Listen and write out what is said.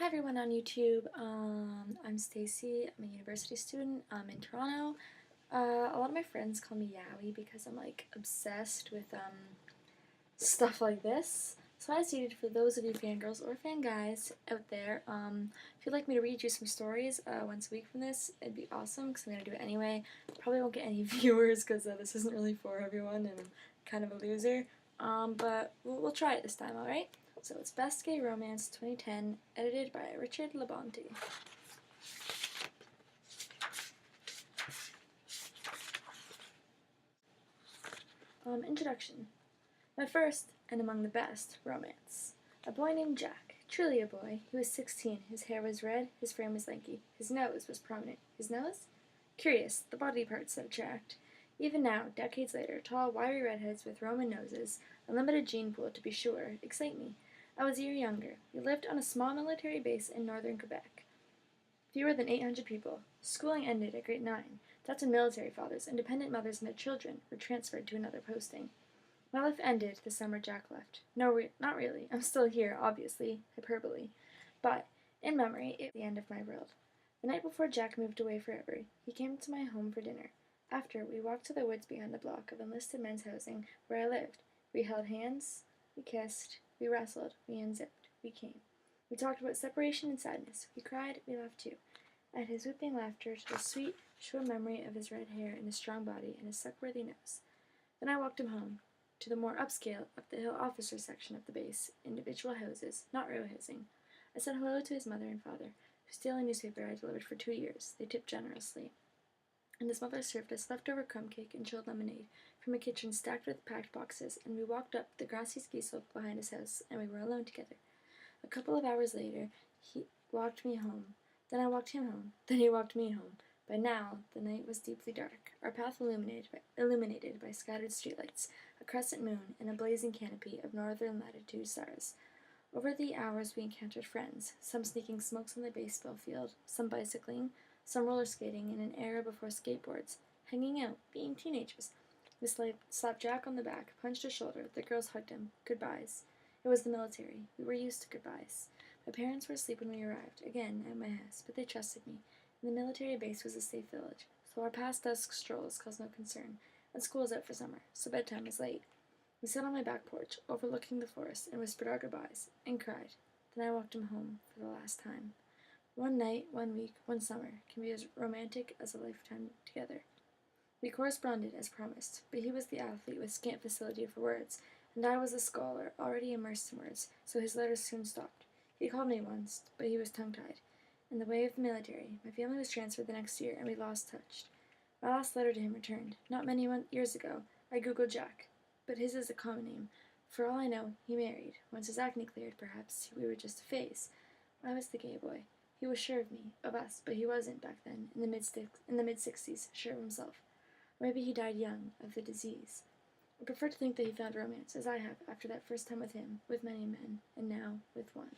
Hi everyone on YouTube. I'm Stacy. I'm a university student. I'm in Toronto. A lot of my friends call me Yowie because I'm like obsessed with stuff like this. So I decided for those of you fangirls or fanguys out there, if you'd like me to read you some stories once a week from this, it'd be awesome because I'm gonna do it anyway. Probably won't get any viewers because this isn't really for everyone and I'm kind of a loser. But we'll try it this time, alright? So it's Best Gay Romance 2010, edited by Richard Labonte. Introduction. My first, and among the best, romance. A boy named Jack. Truly a boy. He was 16. His hair was red. His frame was lanky. His nose was prominent. His nose? Curious. The body parts that attract. Even now, decades later, tall, wiry redheads with Roman noses, a limited gene pool to be sure, excite me. I was a year younger. We lived on a small military base in northern Quebec. Fewer than 800 people. Schooling ended at grade 9. That's when military fathers, independent mothers, and their children were transferred to another posting. My life ended the summer Jack left. No, not really. I'm still here, obviously. Hyperbole. But, in memory, it was the end of my world. The night before Jack moved away forever, he came to my home for dinner. After, we walked to the woods behind the block of enlisted men's housing where I lived. We held hands, we kissed, we wrestled, we unzipped, we came. We talked about separation and sadness. We cried, we laughed too. At his whooping laughter, to the sweet, sure memory of his red hair and his strong body and his suck-worthy nose. Then I walked him home, to the more upscale, up-the-hill officer section of the base, individual houses, not row housing. I said hello to his mother and father, whose daily newspaper I delivered for 2 years. They tipped generously. And his mother served us leftover crumb cake and chilled lemonade from a kitchen stacked with packed boxes, and we walked up the grassy ski slope behind his house, and we were alone together. A couple of hours later, he walked me home. Then I walked him home. Then he walked me home. By now, the night was deeply dark, our path illuminated by scattered streetlights, a crescent moon, and a blazing canopy of northern latitude stars. Over the hours we encountered friends, some sneaking smokes on the baseball field, some bicycling, some roller skating in an era before skateboards, hanging out, being teenagers. We slapped Jack on the back, punched his shoulder, the girls hugged him. Goodbyes. It was the military. We were used to goodbyes. My parents were asleep when we arrived, again, at my house, but they trusted me. And the military base was a safe village, so our past-dusk strolls caused no concern, and school was out for summer, so bedtime was late. We sat on my back porch, overlooking the forest, and whispered our goodbyes, and cried. Then I walked him home for the last time. One night, 1 week, 1 summer can be as romantic as a lifetime together. We corresponded as promised, but he was the athlete with scant facility for words, and I was the scholar, already immersed in words, so his letters soon stopped. He called me once, but he was tongue-tied. In the way of the military, my family was transferred the next year, and we lost touch. My last letter to him returned, not many years ago. I googled Jack, but his is a common name. For all I know, he married. Once his acne cleared, perhaps we were just a phase. I was the gay boy. He was sure of me, of us, but he wasn't back then, in the mid-60s, sure of himself. Or maybe he died young, of the disease. I prefer to think that he found romance, as I have, after that first time with him, with many men, and now with one.